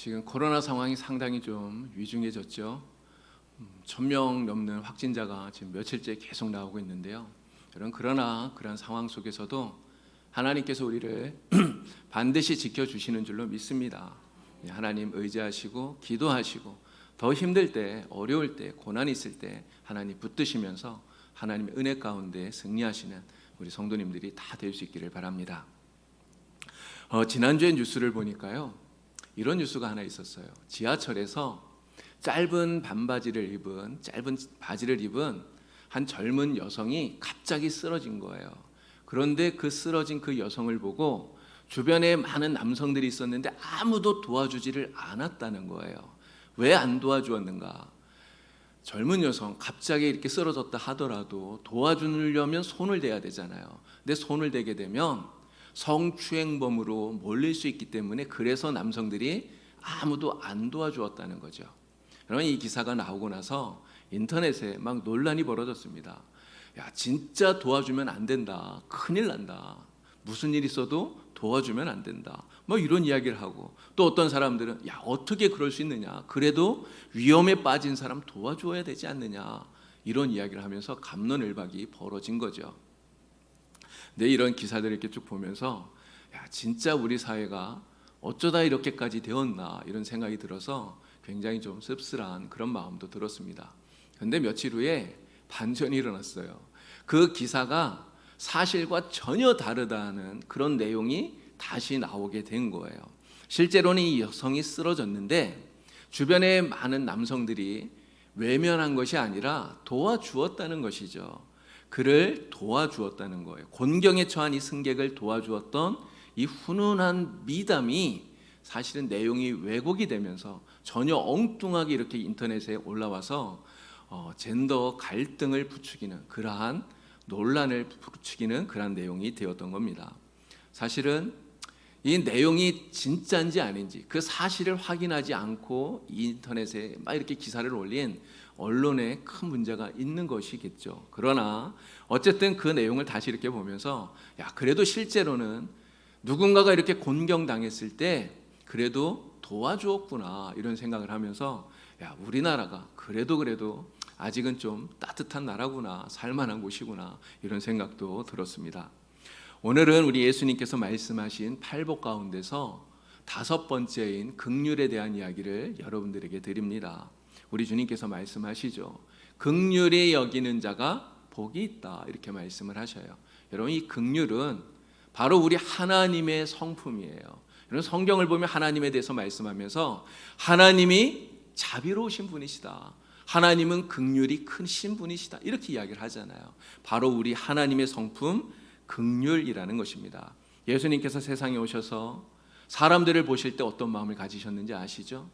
지금 코로나 상황이 상당히 좀 위중해졌죠. 1,000명 넘는 확진자가 지금 며칠째 계속 나오고 있는데요. 그러나 그런 상황 속에서도 하나님께서 우리를 반드시 지켜주시는 줄로 믿습니다. 하나님 의지하시고 기도하시고 더 힘들 때, 어려울 때, 고난이 있을 때 하나님 붙드시면서 하나님의 은혜 가운데 승리하시는 우리 성도님들이 다 될 수 있기를 바랍니다. 지난주에 뉴스를 보니까요, 이런 뉴스가 하나 있었어요. 지하철에서 짧은 바지를 입은 한 젊은 여성이 갑자기 쓰러진 거예요. 그런데 그 쓰러진 그 여성을 보고 주변에 많은 남성들이 있었는데 아무도 도와주지를 않았다는 거예요. 왜 안 도와주었는가? 젊은 여성 갑자기 이렇게 쓰러졌다 하더라도 도와주려면 손을 대야 되잖아요. 근데 손을 대게 되면 성추행범으로 몰릴 수 있기 때문에 그래서 남성들이 아무도 안 도와주었다는 거죠. 그러면 이 기사가 나오고 나서 인터넷에 막 논란이 벌어졌습니다. 야, 진짜 도와주면 안 된다. 큰일 난다. 무슨 일 있어도 도와주면 안 된다. 뭐 이런 이야기를 하고, 또 어떤 사람들은 야, 어떻게 그럴 수 있느냐. 그래도 위험에 빠진 사람 도와줘야 되지 않느냐. 이런 이야기를 하면서 갑론을박이 벌어진 거죠. 근데 이런 기사들을 이렇게 쭉 보면서 야, 진짜 우리 사회가 어쩌다 이렇게까지 되었나 이런 생각이 들어서 굉장히 좀 씁쓸한 그런 마음도 들었습니다. 그런데 며칠 후에 반전이 일어났어요. 그 기사가 사실과 전혀 다르다는 그런 내용이 다시 나오게 된 거예요. 실제로는 이 여성이 쓰러졌는데 주변에 많은 남성들이 외면한 것이 아니라 도와주었다는 것이죠. 그를 도와주었다는 거예요. 곤경에 처한 이 승객을 도와주었던 이 훈훈한 미담이 사실은 내용이 왜곡이 되면서 전혀 엉뚱하게 이렇게 인터넷에 올라와서 젠더 갈등을 부추기는 그러한 논란을 부추기는 그러한 내용이 되었던 겁니다. 사실은 이 내용이 진짜인지 아닌지 그 사실을 확인하지 않고 인터넷에 막 이렇게 기사를 올린 언론에 큰 문제가 있는 것이겠죠. 그러나 어쨌든 그 내용을 다시 이렇게 보면서 야, 그래도 실제로는 누군가가 이렇게 곤경당했을 때 그래도 도와주었구나 이런 생각을 하면서 야, 우리나라가 그래도 아직은 좀 따뜻한 나라구나, 살만한 곳이구나 이런 생각도 들었습니다. 오늘은 우리 예수님께서 말씀하신 팔복 가운데서 5번째인 긍휼에 대한 이야기를 여러분들에게 드립니다. 우리 주님께서 말씀하시죠. 긍휼히 여기는 자가 복이 있다 이렇게 말씀을 하셔요. 여러분, 이 긍휼은 바로 우리 하나님의 성품이에요. 여러분, 성경을 보면 하나님에 대해서 말씀하면서 하나님이 자비로우신 분이시다. 하나님은 긍휼이 크신 분이시다. 이렇게 이야기를 하잖아요. 바로 우리 하나님의 성품 긍휼이라는 것입니다. 예수님께서 세상에 오셔서 사람들을 보실 때 어떤 마음을 가지셨는지 아시죠?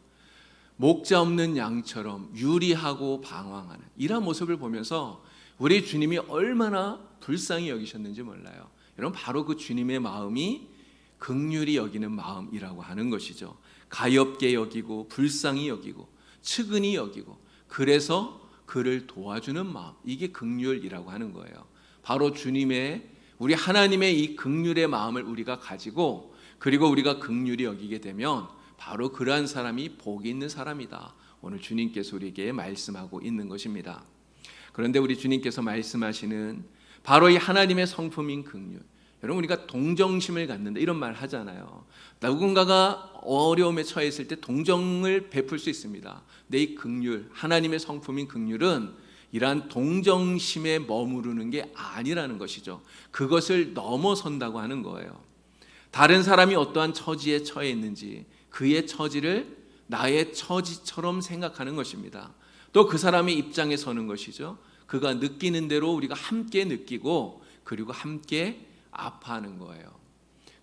목자 없는 양처럼 유리하고 방황하는 이런 모습을 보면서 우리 주님이 얼마나 불쌍히 여기셨는지 몰라요. 여러분, 바로 그 주님의 마음이 긍휼히 여기는 마음이라고 하는 것이죠. 가엾게 여기고 불쌍히 여기고 측은히 여기고 그래서 그를 도와주는 마음, 이게 긍휼이라고 하는 거예요. 바로 주님의 우리 하나님의 이 긍휼의 마음을 우리가 가지고 그리고 우리가 긍휼히 여기게 되면 바로 그러한 사람이 복이 있는 사람이다. 오늘 주님께서 우리에게 말씀하고 있는 것입니다. 그런데 우리 주님께서 말씀하시는 바로 이 하나님의 성품인 긍휼, 여러분, 우리가 동정심을 갖는다 이런 말 하잖아요. 누군가가 어려움에 처했을 때 동정을 베풀 수 있습니다. 근데 이 긍휼, 하나님의 성품인 긍휼은 이러한 동정심에 머무르는 게 아니라는 것이죠. 그것을 넘어선다고 하는 거예요. 다른 사람이 어떠한 처지에 처해 있는지 그의 처지를 나의 처지처럼 생각하는 것입니다. 또 그 사람의 입장에 서는 것이죠. 그가 느끼는 대로 우리가 함께 느끼고 그리고 함께 아파하는 거예요.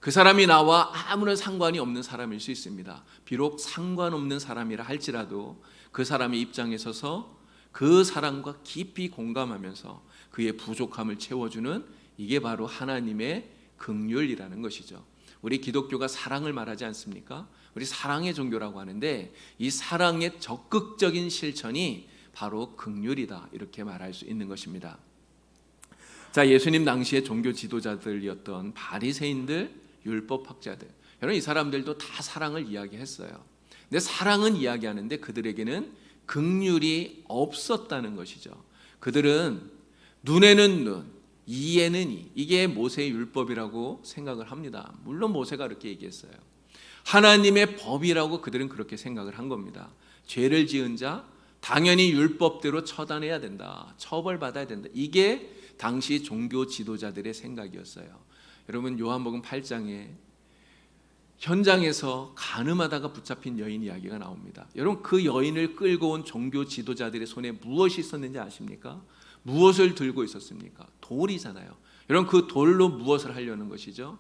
그 사람이 나와 아무런 상관이 없는 사람일 수 있습니다. 비록 상관없는 사람이라 할지라도 그 사람의 입장에 서서 그 사람과 깊이 공감하면서 그의 부족함을 채워주는 이게 바로 하나님의 긍휼이라는 것이죠. 우리 기독교가 사랑을 말하지 않습니까? 우리 사랑의 종교라고 하는데 이 사랑의 적극적인 실천이 바로 긍휼이다 이렇게 말할 수 있는 것입니다. 자, 예수님 당시의 종교 지도자들이었던 바리새인들, 율법학자들, 여러분 이 사람들도 다 사랑을 이야기했어요. 근데 사랑은 이야기하는데 그들에게는 긍휼이 없었다는 것이죠. 그들은 눈에는 눈, 이에는 이. 이게 모세의 율법이라고 생각을 합니다. 물론 모세가 그렇게 얘기했어요. 하나님의 법이라고 그들은 그렇게 생각을 한 겁니다. 죄를 지은 자 당연히 율법대로 처단해야 된다. 처벌받아야 된다. 이게 당시 종교 지도자들의 생각이었어요. 여러분 요한복음 8장에 현장에서 간음하다가 붙잡힌 여인 이야기가 나옵니다. 여러분 그 여인을 끌고 온 종교 지도자들의 손에 무엇이 있었는지 아십니까? 무엇을 들고 있었습니까? 돌이잖아요. 여러분 그 돌로 무엇을 하려는 것이죠?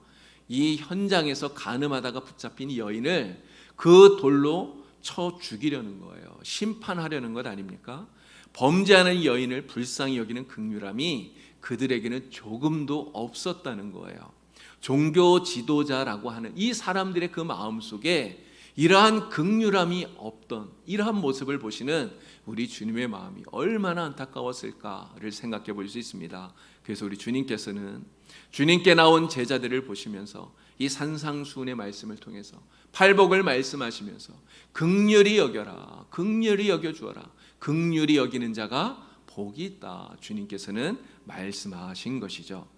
이 현장에서 간음하다가 붙잡힌 이 여인을 그 돌로 쳐 죽이려는 거예요. 심판하려는 것 아닙니까? 범죄하는 여인을 불쌍히 여기는 긍휼함이 그들에게는 조금도 없었다는 거예요. 종교 지도자라고 하는 이 사람들의 그 마음속에 이러한 긍휼함이 없던 이러한 모습을 보시는 우리 주님의 마음이 얼마나 안타까웠을까를 생각해 볼 수 있습니다. 그래서 우리 주님께서는 주님께 나온 제자들을 보시면서 이 산상수훈의 말씀을 통해서 팔복을 말씀하시면서 긍휼히 여겨라, 긍휼히 여겨주어라, 긍휼히 여기는 자가 복이 있다. 주님께서는 말씀하신 것이죠.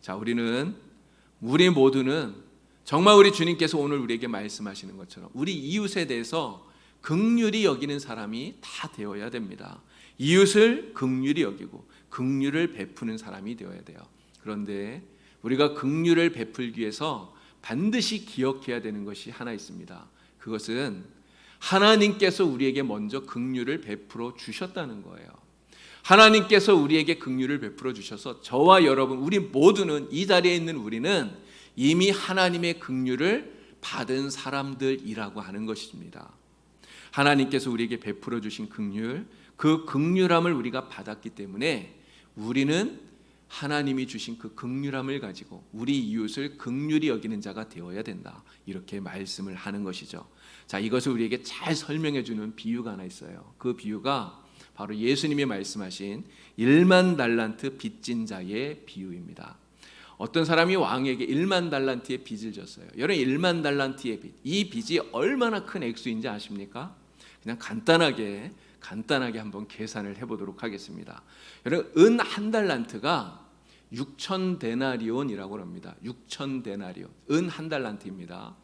자, 우리 모두는 정말 우리 주님께서 오늘 우리에게 말씀하시는 것처럼 우리 이웃에 대해서 긍휼히 여기는 사람이 다 되어야 됩니다. 이웃을 긍휼히 여기고 긍휼을 베푸는 사람이 되어야 돼요. 그런데 우리가 긍휼을 베풀기 위해서 반드시 기억해야 되는 것이 하나 있습니다. 그것은 하나님께서 우리에게 먼저 긍휼을 베풀어 주셨다는 거예요. 하나님께서 우리에게 긍휼을 베풀어 주셔서 저와 여러분 우리 모두는 이 자리에 있는 우리는 이미 하나님의 긍휼을 받은 사람들이라고 하는 것입니다. 하나님께서 우리에게 베풀어 주신 긍휼, 그 긍휼함을 우리가 받았기 때문에 우리는 하나님이 주신 그 긍휼함을 가지고 우리 이웃을 긍휼히 여기는 자가 되어야 된다. 이렇게 말씀을 하는 것이죠. 자, 이것을 우리에게 잘 설명해 주는 비유가 하나 있어요. 그 비유가 바로 예수님이 말씀하신 1만 달란트 빚진 자의 비유입니다. 어떤 사람이 왕에게 1만 달란트의 빚을 졌어요. 여러분 1만 달란트의 빚, 이 빚이 얼마나 큰 액수인지 아십니까? 그냥 간단하게 한번 계산을 해보도록 하겠습니다. 여러분 은 한 달란트가 6천 데나리온이라고 합니다. 6천 데나리온, 은 한 달란트입니다.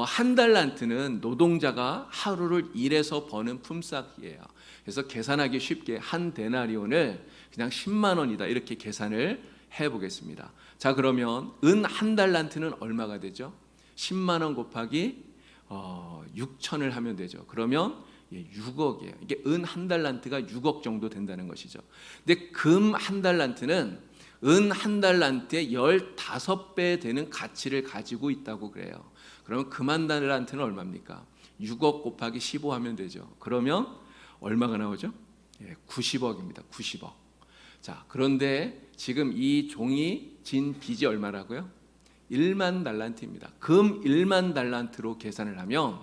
한 달란트는 노동자가 하루를 일해서 버는 품삯이에요. 그래서 계산하기 쉽게 한 데나리온을 그냥 10만 원이다 이렇게 계산을 해보겠습니다. 자, 그러면 은 한 달란트는 얼마가 되죠? 10만 원 곱하기 6천을 하면 되죠. 그러면 6억이에요. 이게 은 한 달란트가 6억 정도 된다는 것이죠. 근데 금 한 달란트는 은 한 달란트의 15배 되는 가치를 가지고 있다고 그래요. 그러면 금 한 달란트는 얼마입니까? 6억 곱하기 15 하면 되죠. 그러면 얼마가 나오죠? 90억입니다. 90억. 자, 그런데 지금 이 종이 진 빚이 얼마라고요? 1만 달란트입니다. 금 1만 달란트로 계산을 하면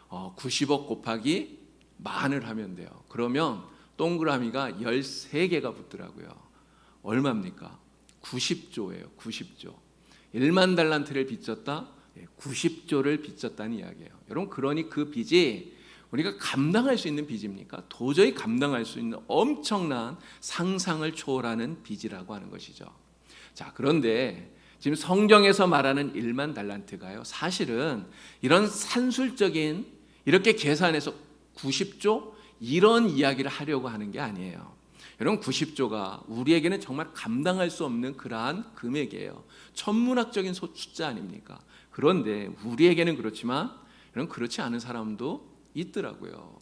90억 곱하기 만을 하면 돼요. 그러면 동그라미가 13개가 붙더라고요. 얼마입니까? 90조예요. 90조. 1만 달란트를 빚졌다? 90조를 빚졌다는 이야기예요. 여러분, 그러니 그 빚이 우리가 감당할 수 있는 빚입니까? 도저히 감당할 수 있는 엄청난 상상을 초월하는 빚이라고 하는 것이죠. 자, 그런데 지금 성경에서 말하는 1만 달란트가요, 사실은 이런 산술적인 이렇게 계산해서 90조 이런 이야기를 하려고 하는 게 아니에요. 여러분, 90조가 우리에게는 정말 감당할 수 없는 그러한 금액이에요. 천문학적인 숫자 아닙니까? 그런데 우리에게는 그렇지만 여러분, 그렇지 않은 사람도 있더라고요.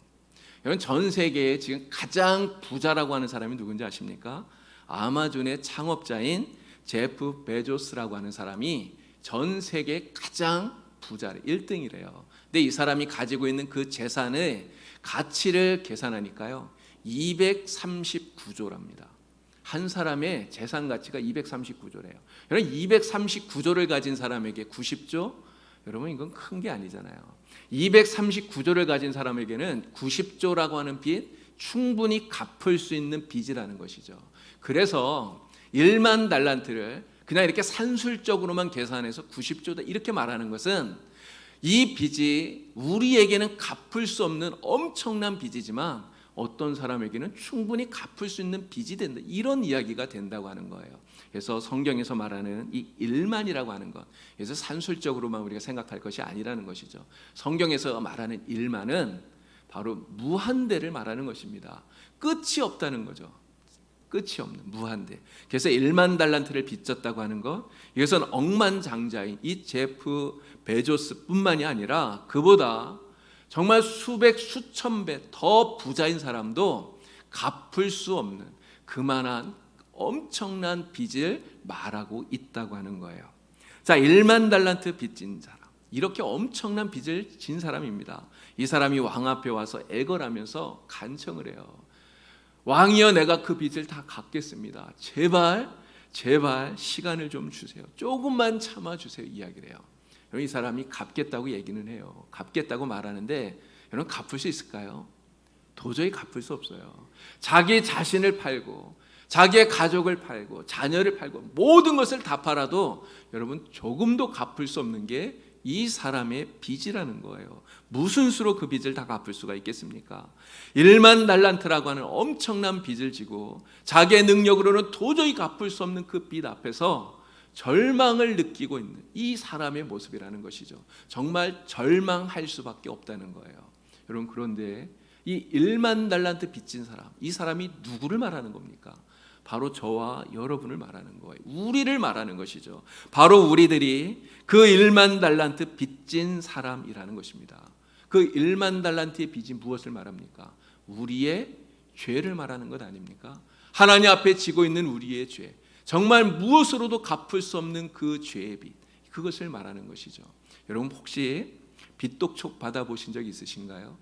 여러분, 전 세계에 지금 가장 부자라고 하는 사람이 누군지 아십니까? 아마존의 창업자인 제프 베조스라고 하는 사람이 전 세계 가장 부자래, 1등이래요. 근데 이 사람이 가지고 있는 그 재산의 가치를 계산하니까요 239조랍니다. 한 사람의 재산 가치가 239조래요. 여러분, 239조를 가진 사람에게 90조? 여러분, 이건 큰 게 아니잖아요. 239조를 가진 사람에게는 90조라고 하는 빚 충분히 갚을 수 있는 빚이라는 것이죠. 그래서 1만 달란트를 그냥 이렇게 산술적으로만 계산해서 90조다 이렇게 말하는 것은 이 빚이 우리에게는 갚을 수 없는 엄청난 빚이지만 어떤 사람에게는 충분히 갚을 수 있는 빚이 된다. 이런 이야기가 된다고 하는 거예요. 그래서 성경에서 말하는 이 일만이라고 하는 것, 그래서 산술적으로만 우리가 생각할 것이 아니라는 것이죠. 성경에서 말하는 일만은 바로 무한대를 말하는 것입니다. 끝이 없다는 거죠. 끝이 없는 무한대. 그래서 1만 달란트를 빚졌다고 하는 것, 이것은 억만장자인 이 제프 베조스뿐만이 아니라 그보다 정말 수백 수천 배 더 부자인 사람도 갚을 수 없는 그만한 엄청난 빚을 말하고 있다고 하는 거예요. 자, 1만 달란트 빚진 사람, 이렇게 엄청난 빚을 진 사람입니다. 이 사람이 왕 앞에 와서 애걸하면서 간청을 해요. 왕이여, 내가 그 빚을 다 갚겠습니다. 제발 시간을 좀 주세요. 조금만 참아주세요. 이야기를 해요. 이 사람이 갚겠다고 얘기는 해요. 갚겠다고 말하는데 여러분, 갚을 수 있을까요? 도저히 갚을 수 없어요. 자기 자신을 팔고 자기의 가족을 팔고 자녀를 팔고 모든 것을 다 팔아도 여러분, 조금도 갚을 수 없는 게 이 사람의 빚이라는 거예요. 무슨 수로 그 빚을 다 갚을 수가 있겠습니까? 1만 달란트라고 하는 엄청난 빚을 지고 자기의 능력으로는 도저히 갚을 수 없는 그 빚 앞에서 절망을 느끼고 있는 이 사람의 모습이라는 것이죠. 정말 절망할 수밖에 없다는 거예요. 여러분, 그런데 이 1만 달란트 빚진 사람, 이 사람이 누구를 말하는 겁니까? 바로 저와 여러분을 말하는 거예요. 우리를 말하는 것이죠. 바로 우리들이 그 1만 달란트 빚진 사람이라는 것입니다. 그 1만 달란트의 빚이 무엇을 말합니까? 우리의 죄를 말하는 것 아닙니까? 하나님 앞에 지고 있는 우리의 죄, 정말 무엇으로도 갚을 수 없는 그 죄의 빚, 그것을 말하는 것이죠. 여러분, 혹시 빚독촉 받아보신 적 있으신가요?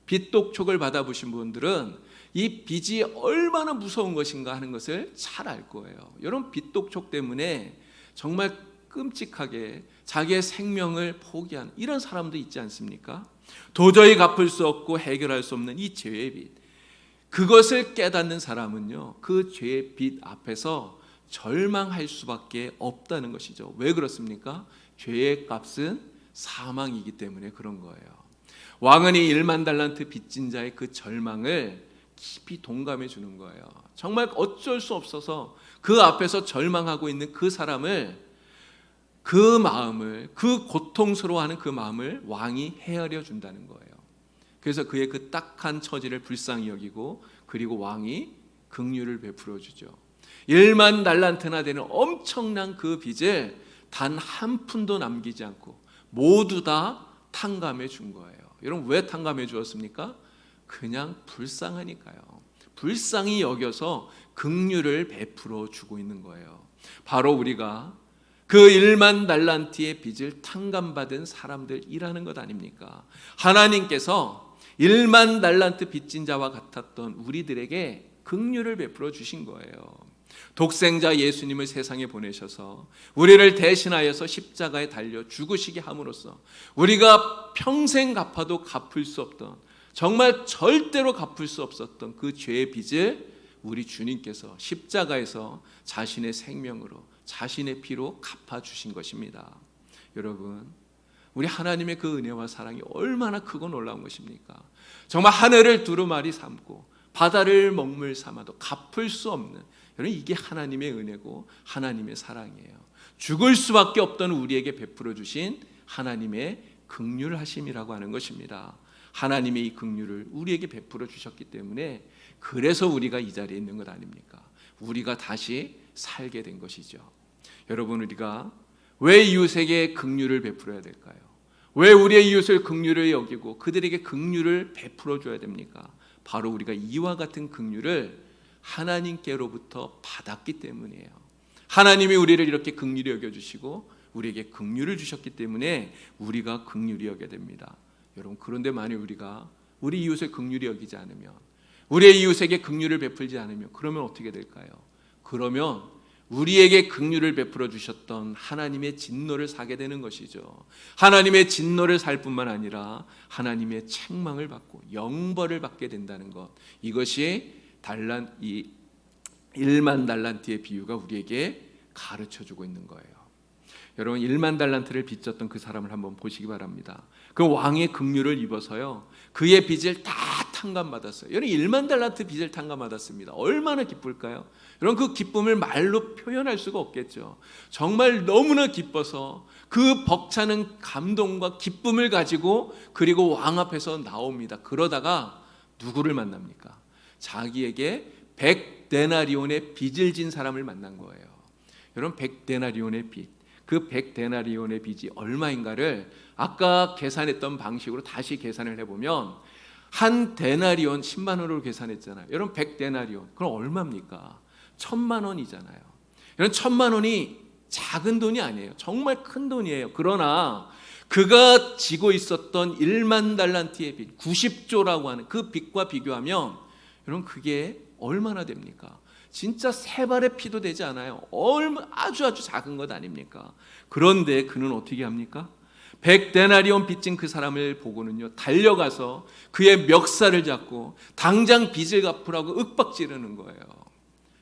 빚독촉을 받아보신 분들은 이 빚이 얼마나 무서운 것인가 하는 것을 잘 알 거예요. 여러분, 빚독촉 때문에 정말 끔찍하게 자기의 생명을 포기한 이런 사람도 있지 않습니까? 도저히 갚을 수 없고 해결할 수 없는 이 죄의 빚, 그것을 깨닫는 사람은요, 그 죄의 빚 앞에서 절망할 수밖에 없다는 것이죠. 왜 그렇습니까? 죄의 값은 사망이기 때문에 그런 거예요. 왕은 이 1만 달란트 빚진 자의 그 절망을 깊이 동감해 주는 거예요. 정말 어쩔 수 없어서 그 앞에서 절망하고 있는 그 사람을, 그 마음을, 그 고통스러워하는 그 마음을 왕이 헤아려 준다는 거예요. 그래서 그의 그 딱한 처지를 불쌍히 여기고, 그리고 왕이 긍휼을 베풀어 주죠. 1만 달란트나 되는 엄청난 그 빚을 단 한 푼도 남기지 않고 모두 다 탕감해 준 거예요. 여러분, 왜 탕감해 주었습니까? 그냥 불쌍하니까요. 불쌍히 여겨서 긍휼을 베풀어 주고 있는 거예요. 바로 우리가 그 1만 달란트의 빚을 탕감받은 사람들이라는 것 아닙니까? 하나님께서 1만 달란트 빚진 자와 같았던 우리들에게 긍휼을 베풀어 주신 거예요. 독생자 예수님을 세상에 보내셔서 우리를 대신하여서 십자가에 달려 죽으시게 함으로써 우리가 평생 갚아도 갚을 수 없던, 정말 절대로 갚을 수 없었던 그 죄의 빚을 우리 주님께서 십자가에서 자신의 생명으로, 자신의 피로 갚아주신 것입니다. 여러분, 우리 하나님의 그 은혜와 사랑이 얼마나 크고 놀라운 것입니까? 정말 하늘을 두루마리 삼고 바다를 먹물 삼아도 갚을 수 없는, 여러분, 이게 하나님의 은혜고 하나님의 사랑이에요. 죽을 수밖에 없던 우리에게 베풀어 주신 하나님의 긍휼하심이라고 하는 것입니다. 하나님의 이 긍휼을 우리에게 베풀어 주셨기 때문에 그래서 우리가 이 자리에 있는 것 아닙니까? 우리가 다시 살게 된 것이죠. 여러분, 우리가 왜 이웃에게 긍휼을 베풀어야 될까요? 왜 우리의 이웃을 긍휼을 여기고 그들에게 긍휼을 베풀어 줘야 됩니까? 바로 우리가 이와 같은 긍휼을 하나님께로부터 받았기 때문이에요. 하나님이 우리를 이렇게 긍휼히 여겨주시고 우리에게 긍휼을 주셨기 때문에 우리가 긍휼히 여겨야 됩니다. 여러분, 그런데 만약 우리가 우리 이웃을 긍휼히 여기지 않으면, 우리의 이웃에게 긍휼을 베풀지 않으면, 그러면 어떻게 될까요? 그러면 우리에게 긍휼을 베풀어 주셨던 하나님의 진노를 사게 되는 것이죠. 하나님의 진노를 살 뿐만 아니라 하나님의 책망을 받고 영벌을 받게 된다는 것, 이것이 이 1만 달란트의 비유가 우리에게 가르쳐주고 있는 거예요. 여러분 1만 달란트를 빚졌던 그 사람을 한번 보시기 바랍니다. 그 왕의 긍휼을 입어서요, 그의 빚을 다 탕감받았어요. 여러분 1만 달란트 빚을 탕감받았습니다. 얼마나 기쁠까요? 여러분 그 기쁨을 말로 표현할 수가 없겠죠. 정말 너무나 기뻐서 그 벅차는 감동과 기쁨을 가지고 그리고 왕 앞에서 나옵니다. 그러다가 누구를 만납니까? 자기에게 100데나리온의 빚을 진 사람을 만난 거예요. 여러분 100데나리온의 빚, 그 100데나리온의 빚이 얼마인가를 아까 계산했던 방식으로 다시 계산을 해보면 한 데나리온 10만 원으로 계산했잖아요. 여러분 100데나리온 그럼 얼마입니까? 1000만 원이잖아요. 여러분 1000만 원이 작은 돈이 아니에요. 정말 큰 돈이에요. 그러나 그가 지고 있었던 1만 달란트의 빚, 90조라고 하는 그 빚과 비교하면 여러분 그게 얼마나 됩니까? 진짜 세 발의 피도 되지 않아요. 아주 작은 것 아닙니까? 그런데 그는 어떻게 합니까? 100데나리온 빚진 그 사람을 보고는요, 달려가서 그의 멱살을 잡고 당장 빚을 갚으라고 윽박지르는 거예요.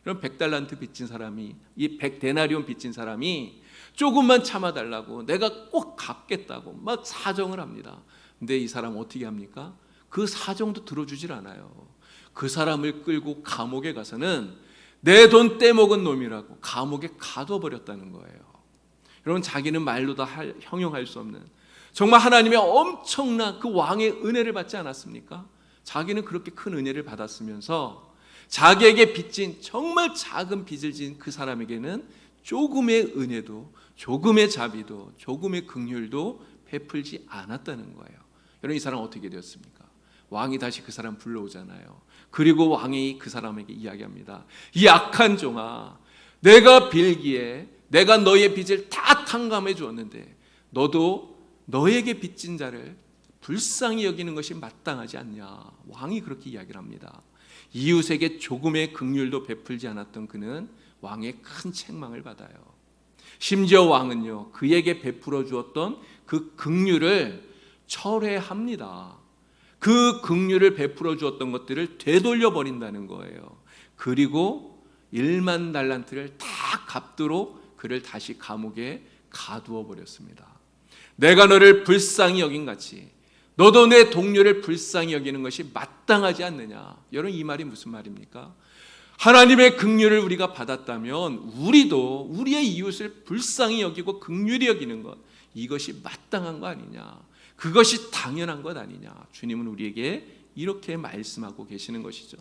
그럼 100달란트 빚진 사람이, 이 100데나리온 빚진 사람이 조금만 참아달라고, 내가 꼭 갚겠다고 막 사정을 합니다. 근데 이 사람 어떻게 합니까? 그 사정도 들어주질 않아요. 그 사람을 끌고 감옥에 가서는 내 돈 떼먹은 놈이라고 감옥에 가둬버렸다는 거예요. 여러분 자기는 말로 다 형용할 수 없는, 정말 하나님의 엄청난 그 왕의 은혜를 받지 않았습니까? 자기는 그렇게 큰 은혜를 받았으면서 자기에게 빚진 정말 작은 빚을 진 그 사람에게는 조금의 은혜도, 조금의 자비도, 조금의 긍휼도 베풀지 않았다는 거예요. 여러분 이 사람 어떻게 되었습니까? 왕이 다시 그 사람 불러오잖아요. 그리고 왕이 그 사람에게 이야기합니다. 이 악한 종아, 내가 빌기에 내가 너의 빚을 다 탕감해 주었는데 너도 너에게 빚진 자를 불쌍히 여기는 것이 마땅하지 않냐. 왕이 그렇게 이야기를 합니다. 이웃에게 조금의 긍휼도 베풀지 않았던 그는 왕의 큰 책망을 받아요. 심지어 왕은요, 그에게 베풀어 주었던 그 긍휼을 철회합니다. 그 긍휼을 베풀어 주었던 것들을 되돌려 버린다는 거예요. 그리고 1만 달란트를 다 갚도록 그를 다시 감옥에 가두어 버렸습니다. 내가 너를 불쌍히 여긴 같이 너도 내 동료를 불쌍히 여기는 것이 마땅하지 않느냐. 여러분 이 말이 무슨 말입니까? 하나님의 긍휼을 우리가 받았다면 우리도 우리의 이웃을 불쌍히 여기고 긍휼히 여기는 것, 이것이 마땅한 거 아니냐, 그것이 당연한 것 아니냐. 주님은 우리에게 이렇게 말씀하고 계시는 것이죠.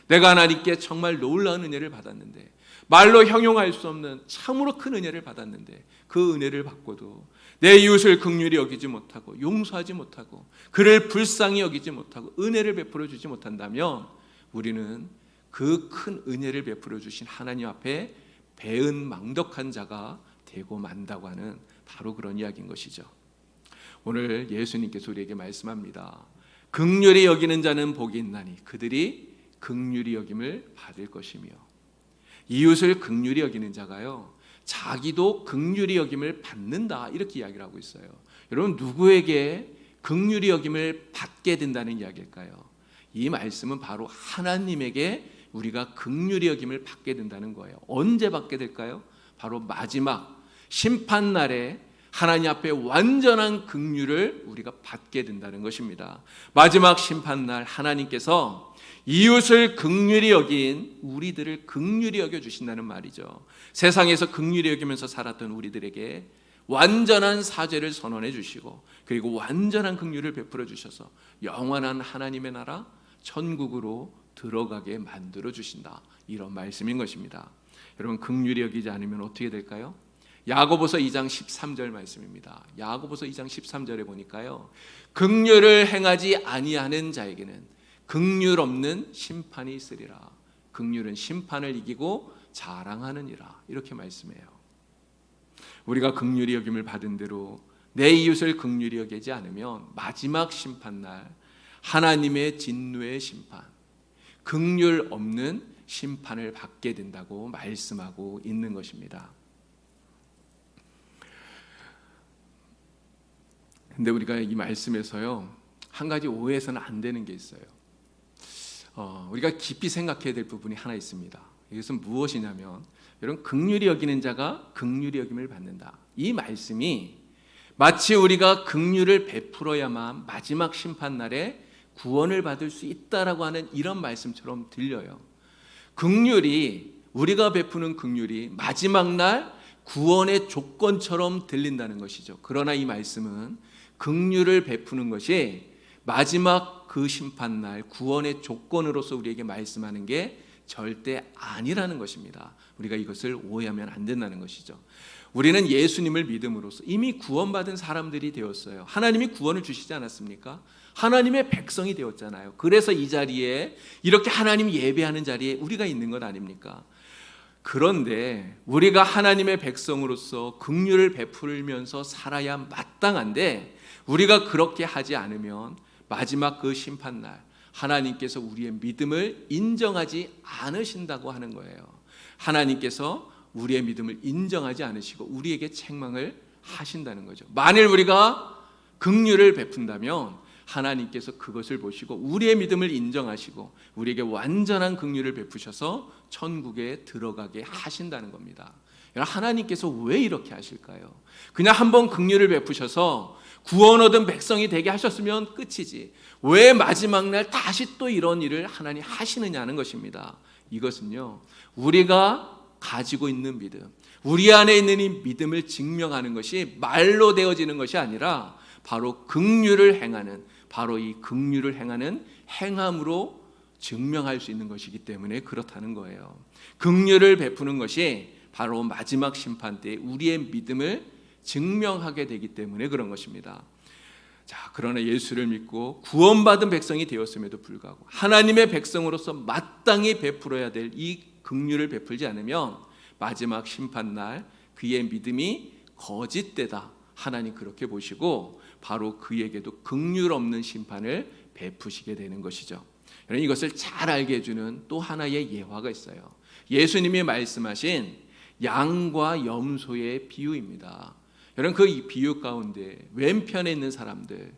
내가 하나님께 정말 놀라운 은혜를 받았는데, 말로 형용할 수 없는 참으로 큰 은혜를 받았는데, 그 은혜를 받고도 내 이웃을 긍휼히 여기지 못하고 용서하지 못하고 그를 불쌍히 여기지 못하고 은혜를 베풀어 주지 못한다면 우리는 그 큰 은혜를 베풀어 주신 하나님 앞에 배은망덕한 자가 되고 만다고 하는 바로 그런 이야기인 것이죠. 오늘 예수님께서 우리에게 말씀합니다. 긍휼히 여기는 자는 복이 있나니 그들이 긍휼히 여김을 받을 것이며, 이웃을 긍휼히 여기는 자가요, 자기도 긍휼히 여김을 받는다, 이렇게 이야기를 하고 있어요. 여러분 누구에게 긍휼히 여김을 받게 된다는 이야기일까요? 이 말씀은 바로 하나님에게 우리가 긍휼히 여김을 받게 된다는 거예요. 언제 받게 될까요? 바로 마지막 심판날에 하나님 앞에 완전한 긍휼을 우리가 받게 된다는 것입니다. 마지막 심판날 하나님께서 이웃을 긍휼히 여긴 우리들을 긍휼히 여겨 주신다는 말이죠. 세상에서 긍휼히 여기면서 살았던 우리들에게 완전한 사죄를 선언해 주시고 그리고 완전한 긍휼을 베풀어 주셔서 영원한 하나님의 나라 천국으로 들어가게 만들어 주신다, 이런 말씀인 것입니다. 여러분 긍휼히 여기지 않으면 어떻게 될까요? 야고보서 2장 13절 말씀입니다. 야고보서 2장 13절에 보니까요, 긍휼을 행하지 아니하는 자에게는 긍휼 없는 심판이 있으리라. 긍휼은 심판을 이기고 자랑하느니라, 이렇게 말씀해요. 우리가 긍휼히 여김을 받은 대로 내 이웃을 긍휼히 여기지 않으면 마지막 심판날 하나님의 진노의 심판, 긍휼 없는 심판을 받게 된다고 말씀하고 있는 것입니다. 근데 우리가 이 말씀에서요, 한 가지 오해해서는 안 되는 게 있어요. 우리가 깊이 생각해야 될 부분이 하나 있습니다. 이것은 무엇이냐면 여러분, 긍휼히 여기는 자가 긍휼히 여김을 받는다. 이 말씀이 마치 우리가 긍휼을 베풀어야만 마지막 심판날에 구원을 받을 수 있다라고 하는 이런 말씀처럼 들려요. 긍휼이, 우리가 베푸는 긍휼이 마지막 날 구원의 조건처럼 들린다는 것이죠. 그러나 이 말씀은 긍휼을 베푸는 것이 마지막 그 심판날 구원의 조건으로서 우리에게 말씀하는 게 절대 아니라는 것입니다. 우리가 이것을 오해하면 안 된다는 것이죠. 우리는 예수님을 믿음으로써 이미 구원받은 사람들이 되었어요. 하나님이 구원을 주시지 않았습니까? 하나님의 백성이 되었잖아요. 그래서 이 자리에, 이렇게 하나님 예배하는 자리에 우리가 있는 것 아닙니까? 그런데 우리가 하나님의 백성으로서 긍휼을 베풀면서 살아야 마땅한데, 우리가 그렇게 하지 않으면 마지막 그 심판날 하나님께서 우리의 믿음을 인정하지 않으신다고 하는 거예요. 하나님께서 우리의 믿음을 인정하지 않으시고 우리에게 책망을 하신다는 거죠. 만일 우리가 긍휼을 베푼다면 하나님께서 그것을 보시고 우리의 믿음을 인정하시고 우리에게 완전한 긍휼을 베푸셔서 천국에 들어가게 하신다는 겁니다. 하나님께서 왜 이렇게 하실까요? 그냥 한번 긍휼을 베푸셔서 구원 얻은 백성이 되게 하셨으면 끝이지, 왜 마지막 날 다시 또 이런 일을 하나님 하시느냐는 것입니다. 이것은요, 우리가 가지고 있는 믿음, 우리 안에 있는 이 믿음을 증명하는 것이 말로 되어지는 것이 아니라 바로 긍휼을 행하는, 바로 이 긍휼을 행하는 행함으로 증명할 수 있는 것이기 때문에 그렇다는 거예요. 긍휼을 베푸는 것이 바로 마지막 심판 때 우리의 믿음을 증명하게 되기 때문에 그런 것입니다. 자, 그러나 예수를 믿고 구원받은 백성이 되었음에도 불구하고 하나님의 백성으로서 마땅히 베풀어야 될 이 긍휼을 베풀지 않으면 마지막 심판날 그의 믿음이 거짓되다, 하나님 그렇게 보시고 바로 그에게도 긍휼 없는 심판을 베푸시게 되는 것이죠. 여러분, 이것을 잘 알게 해주는 또 하나의 예화가 있어요. 예수님이 말씀하신 양과 염소의 비유입니다. 여러분, 그 비유 가운데 왼편에 있는 사람들,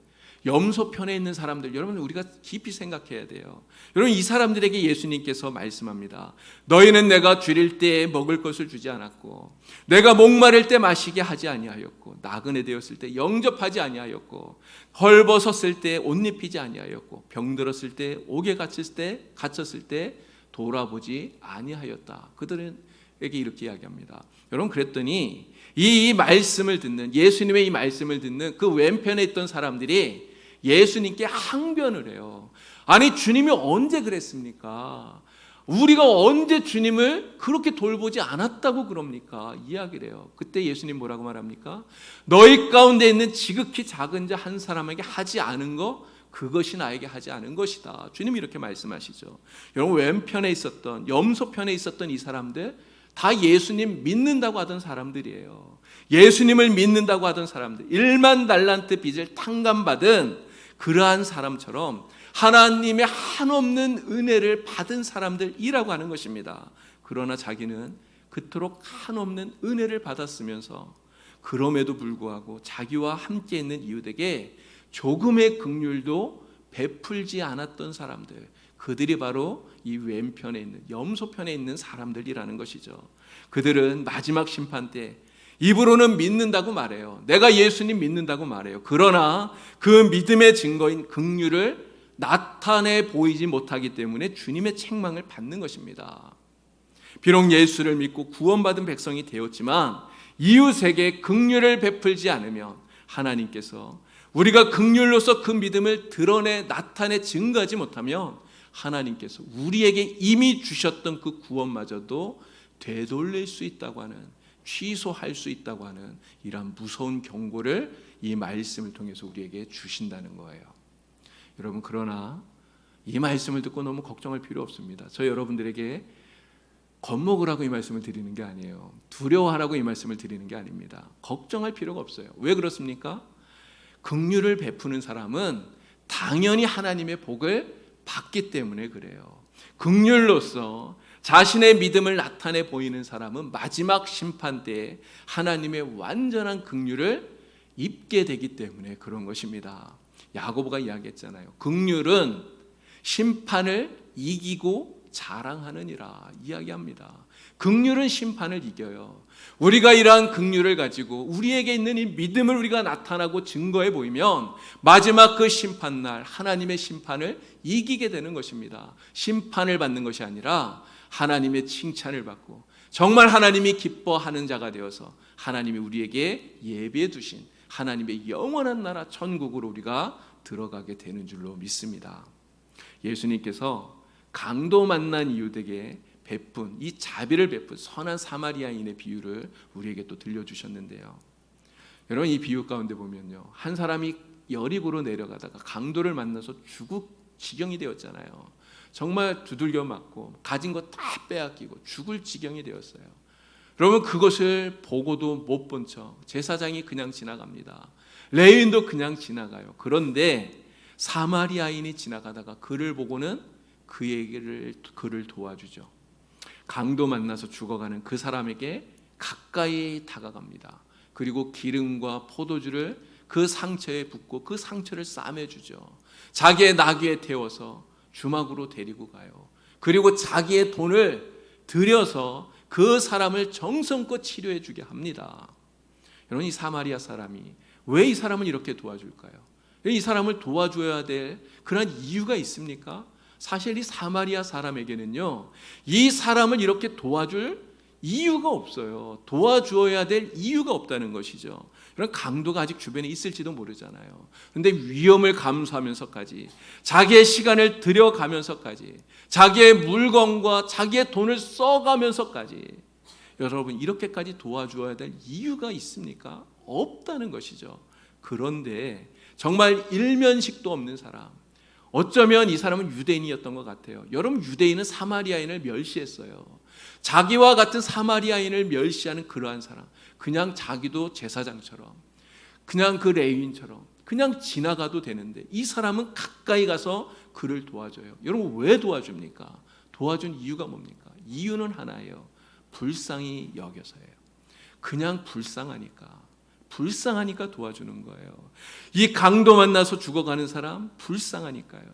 염소 편에 있는 사람들, 여러분 우리가 깊이 생각해야 돼요. 여러분, 이 사람들에게 예수님께서 말씀합니다. 너희는 내가 줄일 때 먹을 것을 주지 않았고, 내가 목마를 때 마시게 하지 아니하였고, 나그네 되었을 때 영접하지 아니하였고, 헐벗었을 때 옷 입히지 아니하였고, 병들었을 때 옥에 갇혔을 때 돌아보지 아니하였다. 그들에게 이렇게 이야기합니다. 여러분, 그랬더니 이 말씀을 듣는, 예수님의 이 말씀을 듣는 그 왼편에 있던 사람들이 예수님께 항변을 해요. 아니, 주님이 언제 그랬습니까? 우리가 언제 주님을 그렇게 돌보지 않았다고 그럽니까? 이야기를 해요. 그때 예수님 뭐라고 말합니까? 너희 가운데 있는 지극히 작은 자 한 사람에게 하지 않은 거, 그것이 나에게 하지 않은 것이다. 주님이 이렇게 말씀하시죠. 여러분, 왼편에 있었던, 염소편에 있었던 이 사람들 다 예수님 믿는다고 하던 사람들이에요. 예수님을 믿는다고 하던 사람들, 1만 달란트 빚을 탕감받은 그러한 사람처럼 하나님의 한없는 은혜를 받은 사람들이라고 하는 것입니다. 그러나 자기는 그토록 한없는 은혜를 받았으면서 그럼에도 불구하고 자기와 함께 있는 이웃에게 조금의 긍휼도 베풀지 않았던 사람들, 그들이 바로 이 왼편에 있는, 염소편에 있는 사람들이라는 것이죠. 그들은 마지막 심판 때 입으로는 믿는다고 말해요. 내가 예수님 믿는다고 말해요. 그러나 그 믿음의 증거인 긍휼을 나타내 보이지 못하기 때문에 주님의 책망을 받는 것입니다. 비록 예수를 믿고 구원받은 백성이 되었지만 이웃에게 긍휼을 베풀지 않으면 하나님께서, 우리가 긍휼로서 그 믿음을 드러내 나타내 증거하지 못하면 하나님께서 우리에게 이미 주셨던 그 구원마저도 되돌릴 수 있다고 하는, 취소할 수 있다고 하는 이러한 무서운 경고를 이 말씀을 통해서 우리에게 주신다는 거예요. 여러분, 그러나 이 말씀을 듣고 너무 걱정할 필요 없습니다. 저 여러분들에게 겁먹으라고 이 말씀을 드리는 게 아니에요. 두려워하라고 이 말씀을 드리는 게 아닙니다. 걱정할 필요가 없어요. 왜 그렇습니까? 긍휼을 베푸는 사람은 당연히 하나님의 복을 받기 때문에 그래요. 긍휼로서 자신의 믿음을 나타내 보이는 사람은 마지막 심판 때에 하나님의 완전한 긍휼을 입게 되기 때문에 그런 것입니다. 야고보가 이야기했잖아요. 긍휼은 심판을 이기고 자랑하느니라 이야기합니다. 긍휼은 심판을 이겨요. 우리가 이러한 긍휼을 가지고 우리에게 있는 이 믿음을 우리가 나타나고 증거해 보이면 마지막 그 심판날 하나님의 심판을 이기게 되는 것입니다. 심판을 받는 것이 아니라 하나님의 칭찬을 받고 정말 하나님이 기뻐하는 자가 되어서 하나님이 우리에게 예비해 두신 하나님의 영원한 나라 천국으로 우리가 들어가게 되는 줄로 믿습니다. 예수님께서 강도 만난 이웃에게 베푼 이 자비를 베푼 선한 사마리아인의 비유를 우리에게 또 들려주셨는데요. 여러분, 이 비유 가운데 보면요, 한 사람이 여리고로 내려가다가 강도를 만나서 죽을 지경이 되었잖아요. 정말 두들겨 맞고 가진 거 다 빼앗기고 죽을 지경이 되었어요. 여러분, 그것을 보고도 못 본 척 제사장이 그냥 지나갑니다. 레위인도 그냥 지나가요. 그런데 사마리아인이 지나가다가 그를 보고는 그를 도와주죠. 강도 만나서 죽어가는 그 사람에게 가까이 다가갑니다. 그리고 기름과 포도주를 그 상처에 붓고 그 상처를 싸매주죠. 자기의 나귀에 태워서 주막으로 데리고 가요. 그리고 자기의 돈을 들여서 그 사람을 정성껏 치료해 주게 합니다. 여러분, 이 사마리아 사람이 왜 이 사람을 이렇게 도와줄까요? 이 사람을 도와줘야 될 그런 이유가 있습니까? 사실 이 사마리아 사람에게는요, 이 사람을 이렇게 도와줄 이유가 없어요. 도와주어야 될 이유가 없다는 것이죠. 그런 강도가 아직 주변에 있을지도 모르잖아요. 그런데 위험을 감수하면서까지 자기의 시간을 들여가면서까지 자기의 물건과 자기의 돈을 써가면서까지 여러분, 이렇게까지 도와주어야 될 이유가 있습니까? 없다는 것이죠. 그런데 정말 일면식도 없는 사람, 어쩌면 이 사람은 유대인이었던 것 같아요. 여러분, 유대인은 사마리아인을 멸시했어요. 자기와 같은 사마리아인을 멸시하는 그러한 사람, 그냥 자기도 제사장처럼, 그냥 그 레위인처럼 그냥 지나가도 되는데 이 사람은 가까이 가서 그를 도와줘요. 여러분, 왜 도와줍니까? 도와준 이유가 뭡니까? 이유는 하나예요. 불쌍히 여겨서예요. 그냥 불쌍하니까 도와주는 거예요. 이 강도 만나서 죽어가는 사람 불쌍하니까요.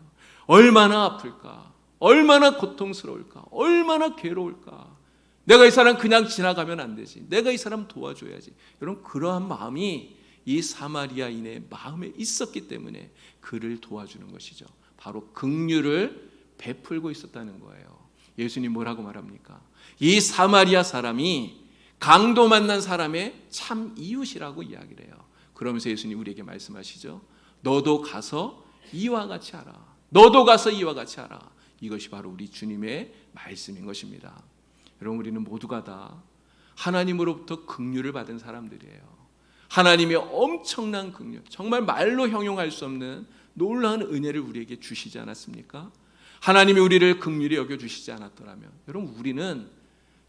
얼마나 아플까? 얼마나 고통스러울까? 얼마나 괴로울까? 내가 이 사람 그냥 지나가면 안 되지. 내가 이 사람 도와줘야지. 여러분, 그러한 마음이 이 사마리아인의 마음에 있었기 때문에 그를 도와주는 것이죠. 바로 긍휼을 베풀고 있었다는 거예요. 예수님 뭐라고 말합니까? 이 사마리아 사람이 강도 만난 사람의 참 이웃이라고 이야기를 해요. 그러면서 예수님 우리에게 말씀하시죠. 너도 가서 이와 같이 하라. 너도 가서 이와 같이 하라. 이것이 바로 우리 주님의 말씀인 것입니다. 여러분, 우리는 모두가 다 하나님으로부터 긍휼을 받은 사람들이에요. 하나님의 엄청난 긍휼, 정말 말로 형용할 수 없는 놀라운 은혜를 우리에게 주시지 않았습니까? 하나님이 우리를 긍휼히 여겨주시지 않았더라면 여러분, 우리는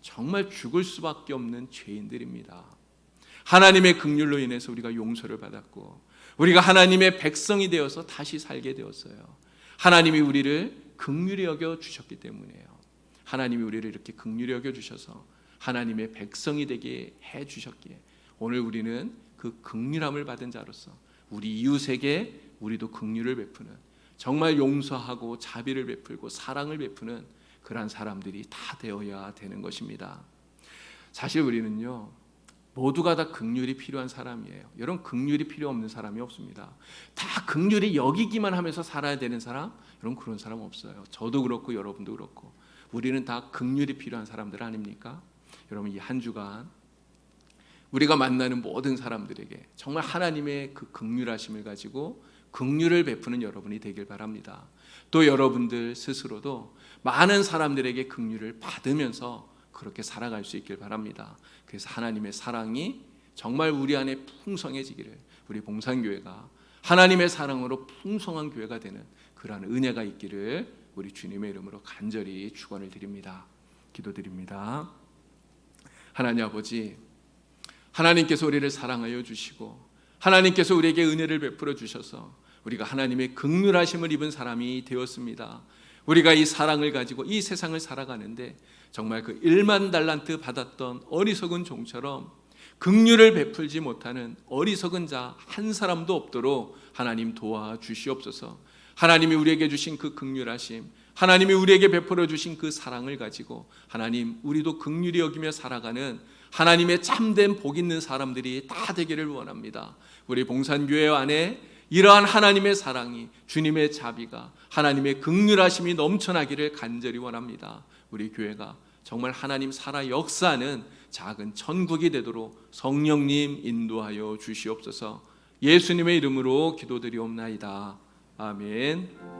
정말 죽을 수밖에 없는 죄인들입니다. 하나님의 긍휼로 인해서 우리가 용서를 받았고 우리가 하나님의 백성이 되어서 다시 살게 되었어요. 하나님이 우리를 긍휼히 여겨주셨기 때문이에요. 하나님이 우리를 이렇게 긍휼히 여겨주셔서 하나님의 백성이 되게 해주셨기에 오늘 우리는 그 긍휼함을 받은 자로서 우리 이웃에게 우리도 긍휼을 베푸는, 정말 용서하고 자비를 베풀고 사랑을 베푸는 그러한 사람들이 다 되어야 되는 것입니다. 사실 우리는요, 모두가 다 긍휼이 필요한 사람이에요. 여러분, 긍휼이 필요 없는 사람이 없습니다. 다 긍휼히 여기기만 하면서 살아야 되는 사람, 여러분, 그런 사람 없어요. 저도 그렇고 여러분도 그렇고 우리는 다 긍휼이 필요한 사람들 아닙니까? 여러분, 이 한 주간 우리가 만나는 모든 사람들에게 정말 하나님의 그 긍휼하심을 가지고 긍휼을 베푸는 여러분이 되길 바랍니다. 또 여러분들 스스로도 많은 사람들에게 긍휼을 받으면서 그렇게 살아갈 수 있길 바랍니다. 그래서 하나님의 사랑이 정말 우리 안에 풍성해지기를, 우리 봉산교회가 하나님의 사랑으로 풍성한 교회가 되는 그러한 은혜가 있기를 우리 주님의 이름으로 간절히 축원을 드립니다. 기도드립니다. 하나님 아버지, 하나님께서 우리를 사랑하여 주시고 하나님께서 우리에게 은혜를 베풀어 주셔서 우리가 하나님의 긍휼하심을 입은 사람이 되었습니다. 우리가 이 사랑을 가지고 이 세상을 살아가는데 정말 그 1만 달란트 받았던 어리석은 종처럼 긍휼을 베풀지 못하는 어리석은 자 한 사람도 없도록 하나님 도와주시옵소서. 하나님이 우리에게 주신 그 긍휼하심, 하나님이 우리에게 베풀어 주신 그 사랑을 가지고 하나님, 우리도 긍휼히 여기며 살아가는 하나님의 참된 복 있는 사람들이 다 되기를 원합니다. 우리 봉산교회 안에 이러한 하나님의 사랑이, 주님의 자비가, 하나님의 긍휼하심이 넘쳐나기를 간절히 원합니다. 우리 교회가 정말 하나님 살아 역사하는 작은 천국이 되도록 성령님 인도하여 주시옵소서. 예수님의 이름으로 기도드리옵나이다. 아멘.